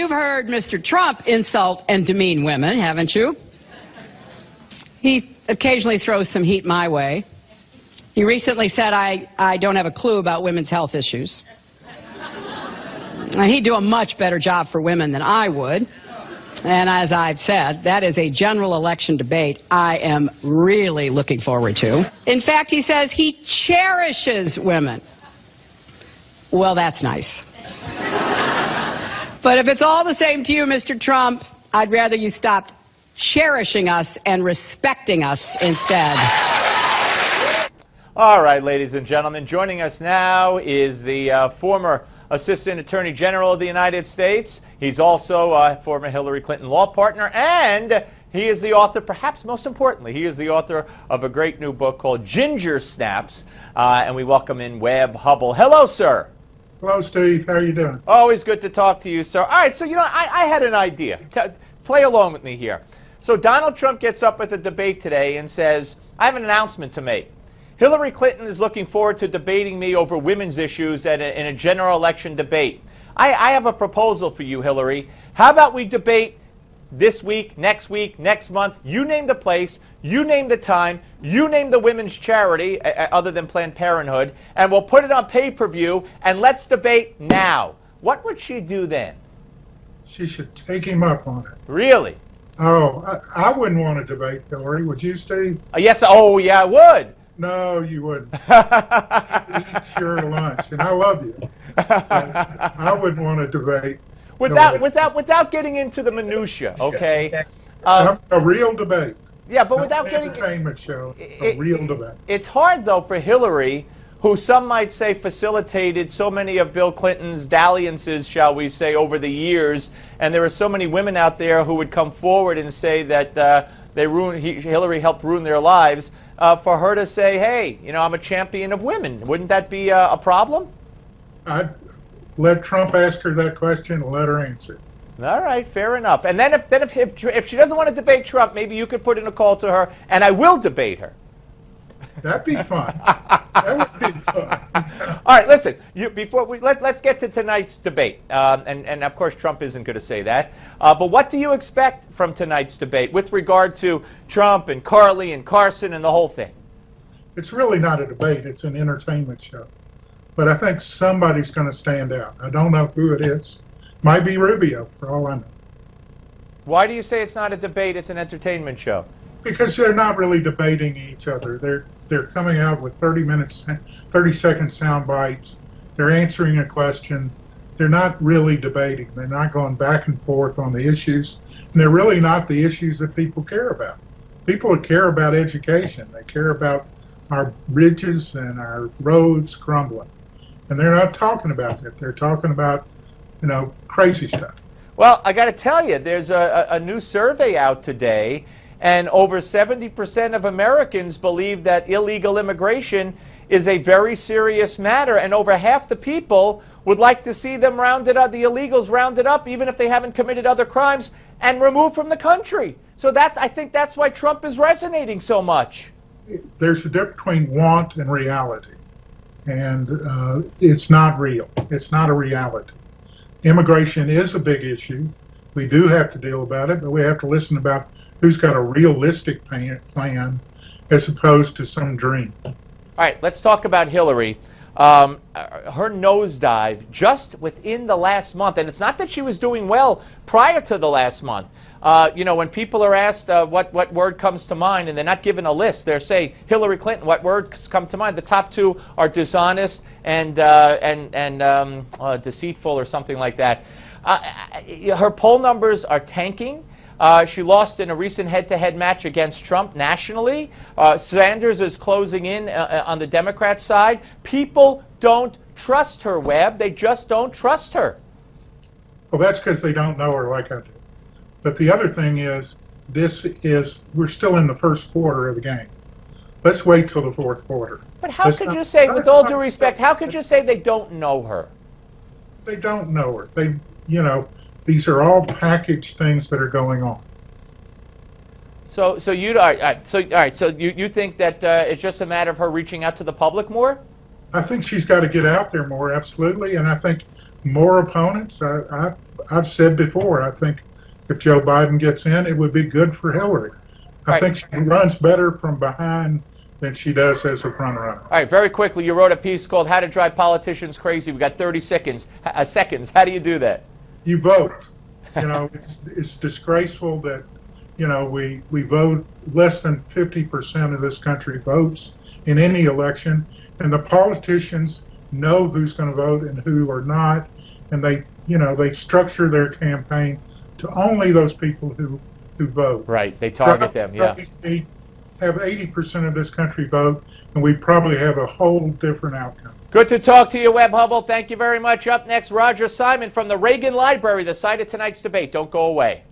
you've heard Mr. Trump insult and demean women, haven't you? He occasionally throws some heat my way. He recently said I don't have a clue about women's health issues. And he'd do a much better job for women than I would. And as I've said, that is a general election debate I am really looking forward to. In fact, he says he cherishes women. Well, that's nice. But if it's all the same to you, Mr. Trump, I'd rather you stopped cherishing us and respecting us instead. All right, ladies and gentlemen, joining us now is the former Assistant Attorney General of the United States. He's also a former Hillary Clinton law partner, and he is the author, perhaps most importantly, he is the author of a great new book called Ginger Snaps, and we welcome in Webb Hubbell. Hello, sir. Hello, Steve. How are you doing? Always good to talk to you, sir. All right, so, you know, I had an idea. Play along with me here. So Donald Trump gets up at the debate today and says, I have an announcement to make. Hillary Clinton is looking forward to debating me over women's issues in a general election debate. I have a proposal for you, Hillary. How about we debate this week, next month? You name the place, you name the time, you name the women's charity, other than Planned Parenthood, and we'll put it on pay-per-view, and let's debate now. What would she do then? She should take him up on it. Really? Oh, I wouldn't want to debate Hillary. Would you, Steve? Yes. Oh, yeah, I would. No, you wouldn't. She'd eat your lunch, and I love you. But I wouldn't want to debate. Without getting into the minutia, okay? A real debate. Yeah, but without getting entertainment show, a real debate. It's hard though for Hillary, who some might say facilitated so many of Bill Clinton's dalliances, shall we say, over the years, and there are so many women out there who would come forward and say that Hillary helped ruin their lives. For her to say, hey, you know, I'm a champion of women. Wouldn't that be a problem? I'd let Trump ask her that question and let her answer. All right, fair enough. And then if she doesn't want to debate Trump, maybe you could put in a call to her, and I will debate her. That'd be fun. That would be fun. All right, listen. Let's get to tonight's debate, and of course Trump isn't going to say that. But what do you expect from tonight's debate with regard to Trump and Carly and Carson and the whole thing? It's really not a debate. It's an entertainment show. But I think somebody's going to stand out. I don't know who it is. Might be Rubio, for all I know. Why do you say it's not a debate? It's an entertainment show. Because they're not really debating each other. They're coming out with 30-second sound bites. They're answering a question. They're not really debating. They're not going back and forth on the issues. And they're really not the issues that people care about. People care about education. They care about our bridges and our roads crumbling. And they're not talking about that. They're talking about, you know, crazy stuff. Well, I got to tell you, there's a new survey out today, and over 70% of Americans believe that illegal immigration is a very serious matter, and over half the people would like to see them rounded up, the illegals rounded up, even if they haven't committed other crimes, and removed from the country. So I think that's why Trump is resonating so much. There's a difference between want and reality, and it's not real. It's not a reality. Immigration is a big issue. We do have to deal about it, but we have to listen about who's got a realistic plan as opposed to some dream. All right, let's talk about Hillary. Her nosedive just within the last month, and it's not that she was doing well prior to the last month. You know, when people are asked what word comes to mind, and they're not given a list, they're saying Hillary Clinton. What words come to mind? The top two are dishonest and deceitful, or something like that. Her poll numbers are tanking. She lost in a recent head-to-head match against Trump nationally. Sanders is closing in on the Democrat side. People don't trust her, Webb. They just don't trust her. Well, that's because they don't know her like I do. But the other thing is, we're still in the first quarter of the game. Let's wait till the fourth quarter. But how could you say, with all due respect, how could you say they don't know her? They don't know her. You know, these are all packaged things that are going on. So you think that it's just a matter of her reaching out to the public more? I think she's got to get out there more, absolutely, and I think more opponents. I I've said before, I think if Joe Biden gets in, it would be good for Hillary. I think she runs better from behind than she does as a front runner. All right, very quickly, you wrote a piece called "How to Drive Politicians Crazy." We got 30 seconds. How do you do that? You vote. You know, it's disgraceful that, you know, we vote, less than 50% of this country votes in any election, and the politicians know who's going to vote and who are not, and they, you know, they structure their campaign to only those people who vote. Right, they target them, yeah. Have 80% of this country vote, and we probably have a whole different outcome. Good to talk to you, Webb Hubbell. Thank you very much. Up next, Roger Simon from the Reagan Library, the site of tonight's debate. Don't go away.